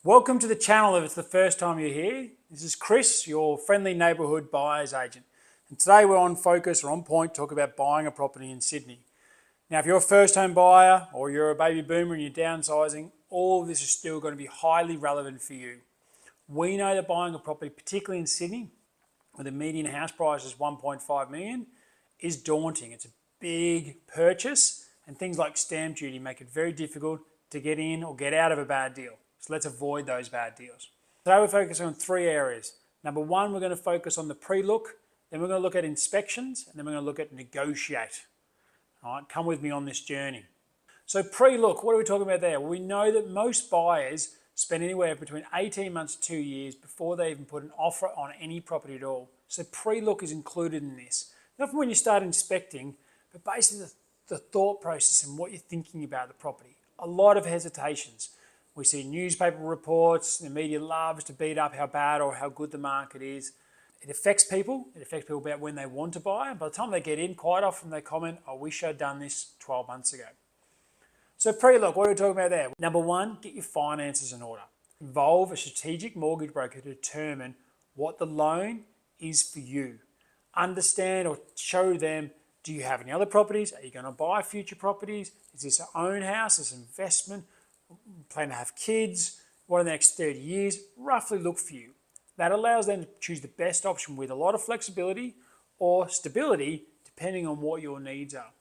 Welcome to the channel if it's the first time you're here. This is Chris, your friendly neighbourhood buyer's agent. And today we're on focus or on point, talk about buying a property in Sydney. Now, if you're a first home buyer or you're a baby boomer and you're downsizing, all of this is still going to be highly relevant for you. We know that buying a property, particularly in Sydney, where the median house price is 1.5 million, is daunting. It's a big purchase, and things like stamp duty make it very difficult to get in or get out of a bad deal. So let's avoid those bad deals. Today we're focusing on three areas. Number one, we're going to focus on the pre-look, then we're going to look at inspections, and then we're going to look at negotiate. All right, come with me on this journey. So pre-look, what are we talking about there? Well, we know that most buyers spend anywhere between 18 months to 2 years before they even put an offer on any property at all. So pre-look is included in this. Not from when you start inspecting, but basically the thought process and what you're thinking about the property. A lot of hesitations. We see newspaper reports, the media loves to beat up how bad or how good the market is. It affects people. It affects people about when they want to buy. By the time they get in, quite often they comment, I wish I'd done this 12 months ago. So pre-look, what are we talking about there? Number one, get your finances in order. Involve a strategic mortgage broker to determine what the loan is for you. Understand or show them, do you have any other properties? Are you going to buy future properties? Is this an own house? Is this investment? Plan to have kids? What in the next 30 years? Roughly look for you. That allows them to choose the best option with a lot of flexibility or stability depending on what your needs are.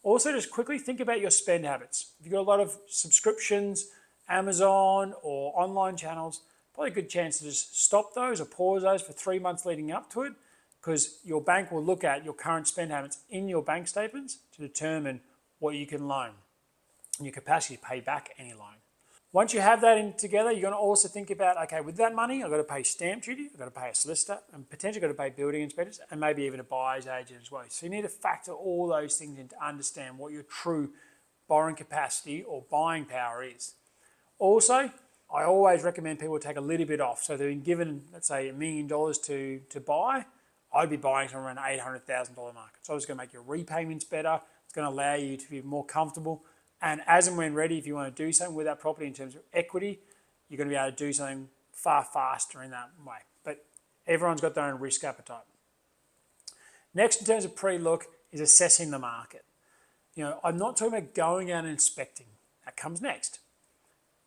Also, just quickly think about your spend habits. If you've got a lot of subscriptions, Amazon or online channels, probably a good chance to just stop those or pause those for 3 months leading up to it, because your bank will look at your current spend habits in your bank statements to determine what you can loan and your capacity to pay back any loan. Once you have that in together, you're going to also think about, okay, with that money, I've got to pay stamp duty, I've got to pay a solicitor, and potentially got to pay building inspectors, and maybe even a buyer's agent as well. So you need to factor all those things in to understand what your true borrowing capacity or buying power is. Also, I always recommend people take a little bit off. So they've been given, let's say, $1 million to buy, I'd be buying somewhere around the $800,000 market. So it's going to make your repayments better, it's going to allow you to be more comfortable. And as and when ready, if you want to do something with that property in terms of equity, you're going to be able to do something far faster in that way. But everyone's got their own risk appetite. Next, in terms of pre-look, is assessing the market. I'm not talking about going out and inspecting. That comes next.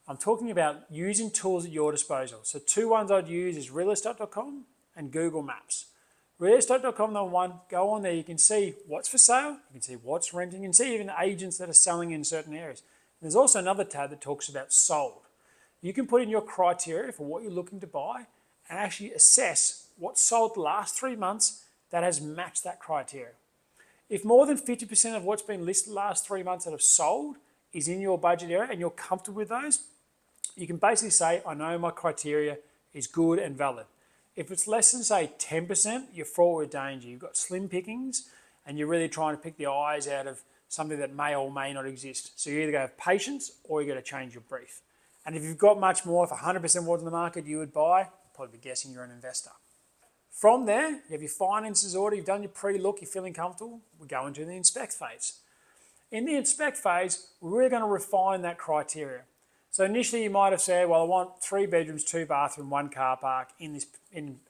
I'm talking about using tools at your disposal. So two ones I'd use is realestate.com and Google Maps. Realestate.com, number one, go on there, you can see what's for sale, you can see what's renting, you can see even agents that are selling in certain areas. And there's also another tab that talks about sold. You can put in your criteria for what you're looking to buy and actually assess what's sold the last 3 months that has matched that criteria. If more than 50% of what's been listed the last 3 months that have sold is in your budget area and you're comfortable with those, you can basically say, I know my criteria is good and valid. If it's less than, say, 10%, you're fraught with danger. You've got slim pickings and you're really trying to pick the eyes out of something that may or may not exist. So you either got to have patience or you got to change your brief. And if you've got much more, if 100% was in the market you would buy, you'd probably be guessing you're an investor. From there, you have your finances order, you've done your pre-look, you're feeling comfortable, we go into the inspect phase. In the inspect phase, we're really going to refine that criteria. So initially you might have said, well, I want 3 bedrooms, 2 bathrooms, 1 car park in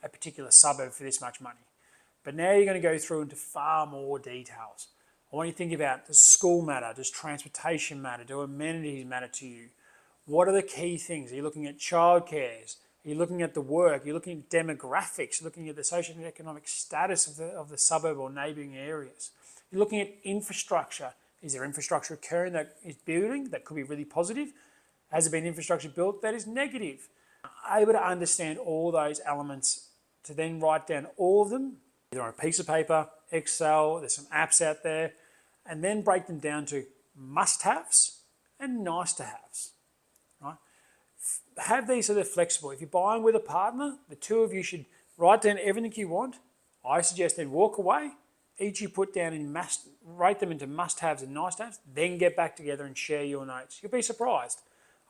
a particular suburb for this much money. But now you're going to go through into far more details. I want you to think about, does school matter? Does transportation matter? Do amenities matter to you? What are the key things? Are you looking at childcares? Are you looking at the work? Are you looking at demographics? Are you looking at the socio-economic status of the suburb or neighbouring areas? You're looking at infrastructure. Is there infrastructure occurring that is building that could be really positive? Has there been infrastructure built that is negative? Able to understand all those elements to then write down all of them, either on a piece of paper, Excel, there's some apps out there, and then break them down to must-haves and nice-to-haves. Right? Have these so they're flexible. If you're buying with a partner, the two of you should write down everything you want. I suggest then walk away, each you put down write them into must-haves and nice-to-haves, then get back together and share your notes. You'll be surprised.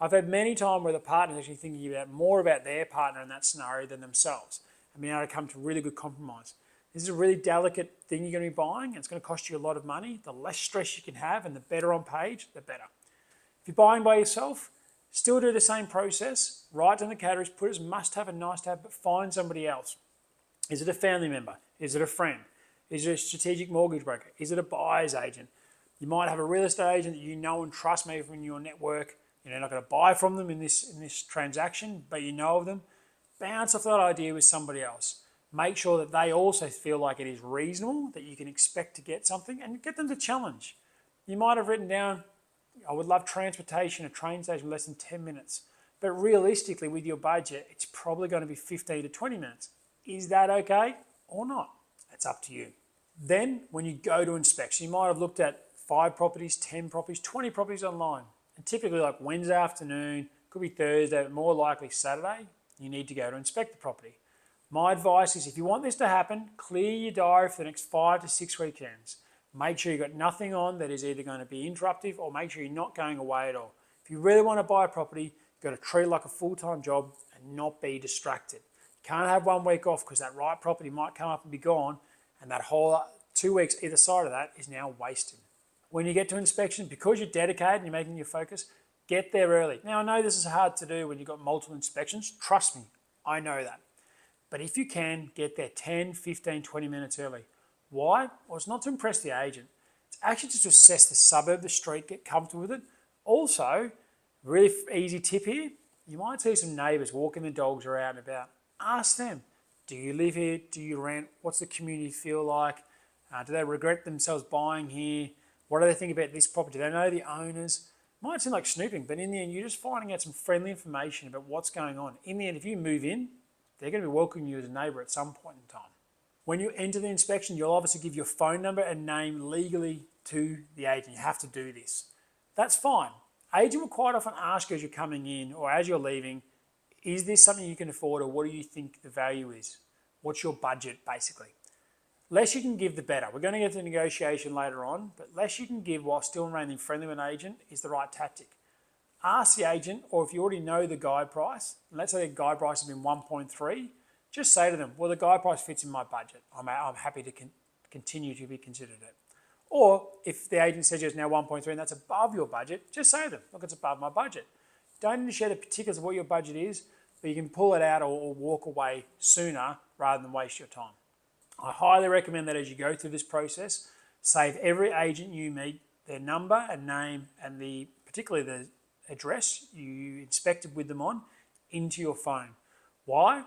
I've had many times where the partner's actually thinking about more about their partner in that scenario than themselves and being able to come to a really good compromise. This is a really delicate thing you're going to be buying, and it's going to cost you a lot of money. The less stress you can have and the better on page, the better. If you're buying by yourself, Still do the same process, write down the categories, put it as must have and nice to have, but find somebody else. Is it a family member? Is it a friend? Is it a strategic mortgage broker? Is it a buyer's agent? You might have a real estate agent that you know and trust, maybe from your network. You're not going to buy from them in this transaction, but you know of them. Bounce off that idea with somebody else. Make sure that they also feel like it is reasonable, that you can expect to get something, and get them to challenge. You might have written down, I would love transportation, a train station less than 10 minutes. But realistically, with your budget, it's probably going to be 15 to 20 minutes. Is that okay or not? It's up to you. Then, when you go to inspection, you might have looked at 5 properties, 10 properties, 20 properties online. And typically, like Wednesday afternoon, could be Thursday, but more likely Saturday, you need to go to inspect the property. My advice is, if you want this to happen, clear your diary for the next 5 to 6 weekends. Make sure you've got nothing on that is either going to be interruptive, or make sure you're not going away at all. If you really want to buy a property, you've got to treat it like a full-time job and not be distracted. You can't have 1 week off, because that right property might come up and be gone, and that whole 2 weeks either side of that is now wasted. When you get to inspection, because you're dedicated and you're making your focus, get there early. Now, I know this is hard to do when you've got multiple inspections. Trust me, I know that. But if you can, get there 10, 15, 20 minutes early. Why? Well, it's not to impress the agent. It's actually just to assess the suburb, the street, get comfortable with it. Also, really easy tip here, you might see some neighbours walking the dogs or out and about. Ask them, do you live here? Do you rent? What's the community feel like? Do they regret themselves buying here? What do they think about this property? Do they know the owners? Might seem like snooping, but in the end, you're just finding out some friendly information about what's going on. In the end, if you move in, they're going to be welcoming you as a neighbour at some point in time. When you enter the inspection, you'll obviously give your phone number and name legally to the agent. You have to do this. That's fine. Agent will quite often ask you as you're coming in or as you're leaving, is this something you can afford, or what do you think the value is? What's your budget, basically? Less you can give, the better. We're going to get to negotiation later on, but less you can give while still remaining friendly with an agent is the right tactic. Ask the agent, or if you already know the guide price, let's say the guide price has been 1.3, just say to them, well, the guide price fits in my budget. I'm happy to continue to be considered it. Or if the agent says it's now 1.3 and that's above your budget, just say to them, look, it's above my budget. Don't need to share the particulars of what your budget is, but you can pull it out or walk away sooner rather than waste your time. I highly recommend that as you go through this process, save every agent you meet, their number and name, and particularly the address you inspected with them on, into your phone. Why?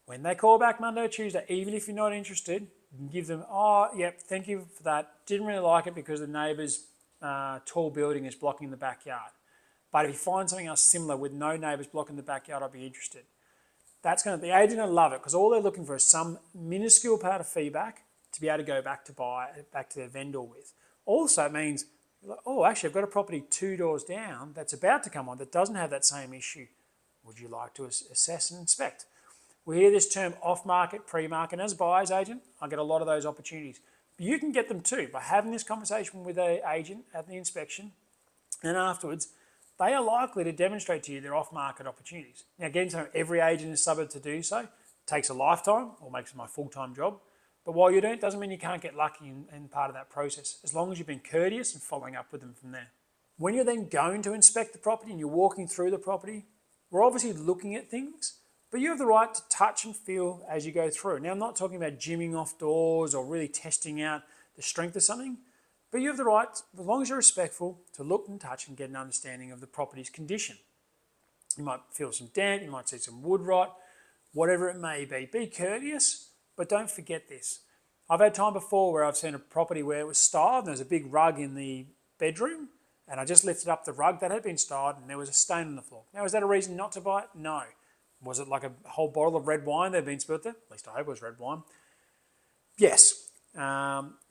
When they call back Monday or Tuesday, even if you're not interested, you can give them, oh, yep, thank you for that. Didn't really like it because the neighbour's tall building is blocking the backyard. But if you find something else similar with no neighbours blocking the backyard, I'd be interested. The agent will love it, because all they're looking for is some minuscule part of feedback to be able to go back to their vendor with. Also, it means, oh, actually, I've got a property 2 doors down that's about to come on that doesn't have that same issue. Would you like to assess and inspect? We hear this term off-market, pre-market. As a buyer's agent, I get a lot of those opportunities. But you can get them too by having this conversation with an agent at the inspection, and afterwards, they are likely to demonstrate to you their off-market opportunities. Now, getting to know every agent in the suburb to do so takes a lifetime, or makes it my full-time job. But while you're doing it, doesn't mean you can't get lucky in part of that process, as long as you've been courteous and following up with them from there. When you're then going to inspect the property and you're walking through the property, we're obviously looking at things, but you have the right to touch and feel as you go through. Now, I'm not talking about gymming off doors or really testing out the strength of something, but you have the right, as long as you're respectful, to look and touch and get an understanding of the property's condition. You might feel some damp, you might see some wood rot, whatever it may be. Be courteous, but don't forget this. I've had time before where I've seen a property where it was styled and there was a big rug in the bedroom, and I just lifted up the rug that had been styled and there was a stain on the floor. Now, is that a reason not to buy it? No. Was it like a whole bottle of red wine that had been spilt there? At least I hope it was red wine. Yes.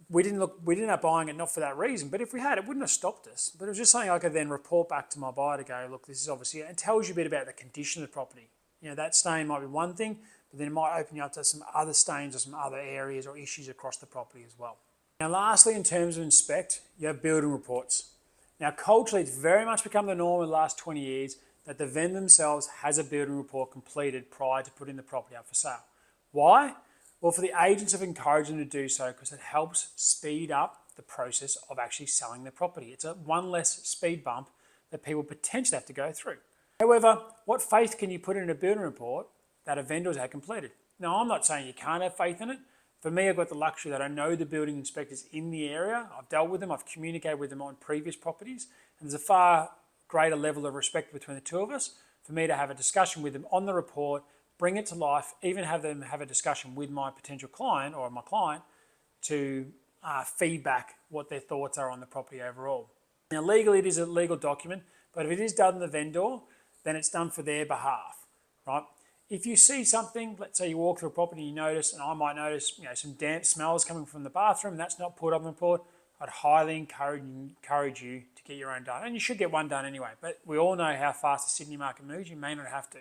We didn't end up buying it not for that reason, but if we had, it wouldn't have stopped us. But it was just something I could then report back to my buyer to go, look, this is obviously, it tells you a bit about the condition of the property. You know, that stain might be one thing, but then it might open you up to some other stains or some other areas or issues across the property as well. Now, lastly, in terms of inspect, you have building reports. Now, culturally, it's very much become the norm in the last 20 years that the vendor themselves has a building report completed prior to putting the property up for sale. Why? Well, for the agents have encouraged them to do so because it helps speed up the process of actually selling the property. It's one less speed bump that people potentially have to go through. However, what faith can you put in a building report that a vendor's had completed? Now, I'm not saying you can't have faith in it. For me, I've got the luxury that I know the building inspectors in the area. I've dealt with them, I've communicated with them on previous properties, and there's a far greater level of respect between the two of us for me to have a discussion with them on the report, bring it to life, even have them have a discussion with my potential client or my client to feedback what their thoughts are on the property overall. Now, legally, it is a legal document, but if it is done to the vendor, then it's done for their behalf, right? If you see something, let's say you walk through a property and you notice, and I might notice, some damp smells coming from the bathroom, and that's not put on the report, I'd highly encourage you to get your own done. And you should get one done anyway, but we all know how fast the Sydney market moves, you may not have to.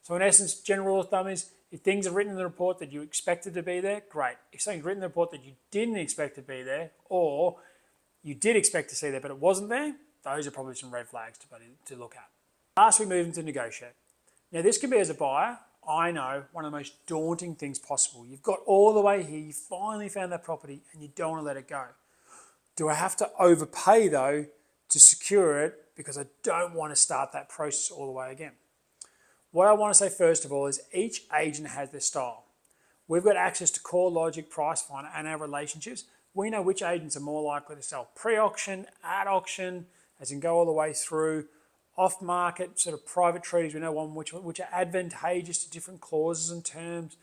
So in essence, general rule of thumb is, if things are written in the report that you expected to be there, great. If something's written in the report that you didn't expect to be there, or you did expect to see there but it wasn't there, those are probably some red flags to look at. Last, we move into negotiate. Now, this can be, as a buyer, I know, one of the most daunting things possible. You've got all the way here, you finally found that property, and you don't want to let it go. Do I have to overpay, though, to secure it because I don't want to start that process all the way again? What I want to say first of all is each agent has their style. We've got access to CoreLogic, Price Finder, and our relationships. We know which agents are more likely to sell pre-auction, at auction, as in go all the way through, off-market, sort of private treaties. We know one which are advantageous to different clauses and terms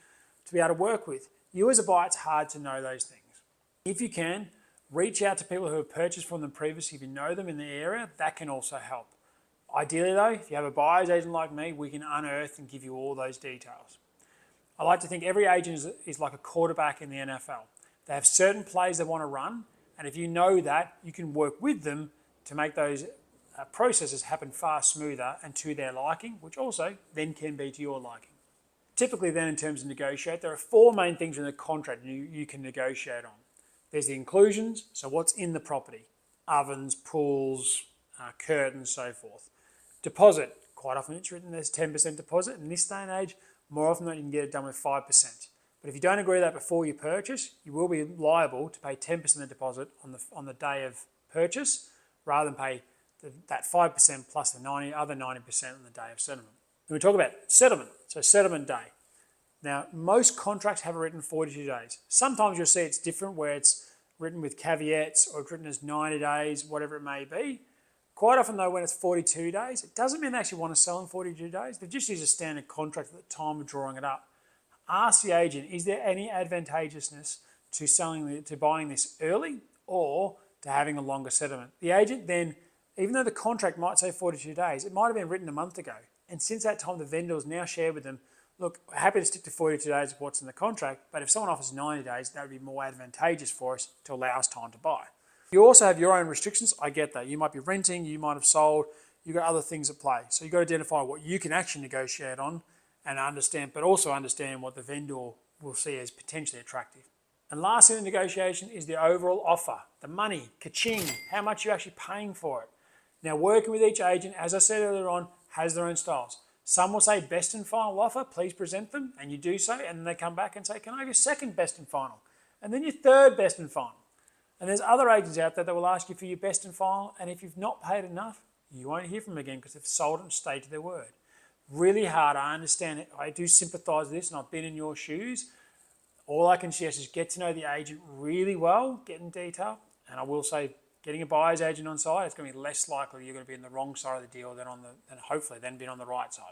to be able to work with. You as a buyer, it's hard to know those things. If you can, reach out to people who have purchased from them previously. If you know them in the area, that can also help. Ideally though, if you have a buyer's agent like me, we can unearth and give you all those details. I like to think every agent is like a quarterback in the NFL. They have certain plays they want to run, and if you know that, you can work with them to make those processes happen far smoother and to their liking, which also then can be to your liking. Typically then, in terms of negotiate, there are four main things in the contract you can negotiate on. There's the inclusions, so what's in the property, ovens, pools, curtains, so forth. Deposit, quite often it's written there's 10% deposit. In this day and age, more often than not, you can get it done with 5%. But if you don't agree with that before you purchase, you will be liable to pay 10% of the deposit on the day of purchase, rather than pay that 5% plus the other 90% on the day of settlement. Then we talk about settlement, so settlement day. Now, most contracts have it written 42 days. Sometimes you'll see it's different, where it's written with caveats or it's written as 90 days, whatever it may be. Quite often though, when it's 42 days, it doesn't mean they actually want to sell in 42 days. They just use a standard contract at the time of drawing it up. Ask the agent, is there any advantageousness to buying this early or to having a longer settlement? The agent then, even though the contract might say 42 days, it might have been written a month ago. And since that time, the vendor has now shared with them, look, we're happy to stick to 42 days of what's in the contract, but if someone offers 90 days, that would be more advantageous for us to allow us time to buy. You also have your own restrictions. I get that. You might be renting, you might have sold, you've got other things at play. So you've got to identify what you can actually negotiate on and understand, but also understand what the vendor will see as potentially attractive. And lastly in the negotiation is the overall offer, the money, ka-ching, how much you're actually paying for it. Now, working with each agent, as I said earlier on, has their own styles. Some will say best and final offer, please present them, and you do so, and then they come back and say, can I have your second best and final? And then your third best and final. And there's other agents out there that will ask you for your best and final, and if you've not paid enough, you won't hear from them again because they've sold it and stayed to their word. Really hard, I understand it. I do sympathise with this, and I've been in your shoes. All I can suggest is get to know the agent really well, get in detail, and I will say, getting a buyer's agent on side, it's going to be less likely you're going to be in the wrong side of the deal than hopefully being on the right side.